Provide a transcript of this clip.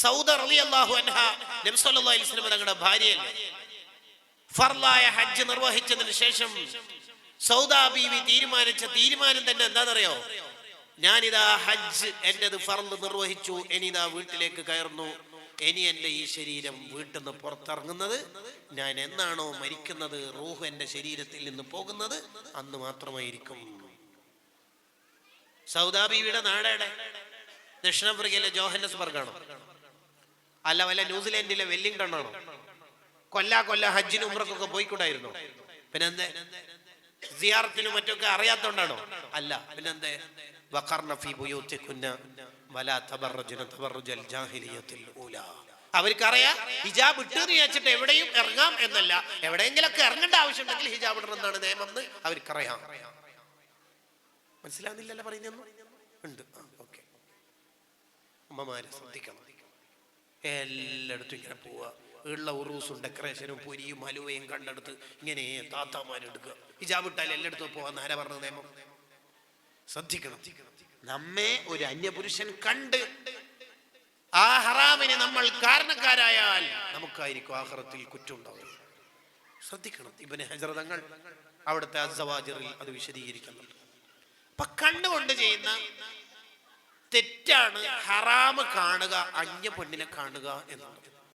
സൗദ റളിയല്ലാഹു അൻഹ നബി സല്ലല്ലാഹു അലൈഹി വസല്ലം തങ്ങളുടെ ഭാര്യയല്ലേ. ഫർളായ ഹജ്ജ് നിർവഹിച്ചതിന് ശേഷം സൗദ ബീവി തീരുമാനിച്ച തീരുമാനം തന്നെ എന്താണെന്നറിയോ? ഞാനിതാ ഹജ്ജ് എന്റേത് ഫർള് നിർവഹിച്ചു, ഇനിതാ വീട്ടിലേക്ക് കയറുന്നു. ഇനി എൻ്റെ ഈ ശരീരം വീട്ടിൽ നിന്ന് പുറത്തിറങ്ങുന്നത് ഞാൻ എന്നാണോ മരിക്കുന്നത്, റൂഹ് എൻ്റെ ശരീരത്തിൽ നിന്ന് പോകുന്നത് അന്ന് മാത്രമായിരിക്കും. സൗദാ ബീവിയുടെ നാടേടെ ദക്ഷിണാഫ്രിക്കയിലെ ജോഹന്നസ്ബർഗാണോ? അല്ല വല്ല ന്യൂസിലാൻഡിലെ വെല്ലിംഗ്ടൺ ആണോ? കൊല്ല ഹജ്ജിനും ഉംറക്കൊക്കെ പോയിക്കൂടായിരുന്നോ? പിന്നെന്തേ സിയാറത്തിനും മറ്റൊക്കെ അറിയാത്തോണ്ടാണോ? അല്ല, പിന്നെന്തേ വഖർന ഫീ ബുയൂതികുന്ന വലാ തബറജന തബറജൽ ജാഹിലിയത്തിൽ ഊലാ. അവർക്കറിയാം ഹിജാബ് ഇട്ടെന്ന് വിചാരിച്ചിട്ട് എവിടെയും ഇറങ്ങാം എന്നല്ല, എവിടെയെങ്കിലൊക്കെ ഇറങ്ങേണ്ട ആവശ്യമുണ്ടെങ്കിൽ ഹിജാബ് ഇടണം എന്നാണ് നിയമം എന്ന് അവർക്കറിയാം. മനസ്സിലാകുന്നില്ലല്ലോ പറയുന്നു? ഉണ്ട്. ഓക്കെ, അമ്മമാരെ ശ്രദ്ധിക്കണം. എല്ലായിടത്തും ഇങ്ങനെ പോവുക, ഉള്ള ഉറൂസും ഡെക്കറേഷനും പൊരിയും ഹലുവയും കണ്ടെടുത്ത് ഇങ്ങനെ താത്താമാരെടുക്കുക. ഹിജാബ് ഇട്ടാൽ എല്ലായിടത്തും പോവാന്ന് ആരാ പറഞ്ഞ നിയമം? ശ്രദ്ധിക്കണം. നമ്മെ ഒരു അന്യപുരുഷൻ കണ്ട് ആ ഹറാമിന് നമ്മൾ കാരണക്കാരായാൽ നമുക്കായിരിക്കും ആഖിറത്തിൽ കുറ്റമുണ്ടാവുക. ശ്രദ്ധിക്കണം. ഇബ്നു ഹജർ തങ്ങൾ അവിടുത്തെ അസ്സവാജിറിൽ അത് വിശദീകരിക്കുന്നുണ്ട്. അപ്പൊ കണ്ണുകൊണ്ട് ചെയ്യുന്ന തെറ്റാണ് ഹറാമ് കാണുക, അന്യ പെണ്ണിനെ കാണുക എന്നുള്ളത്.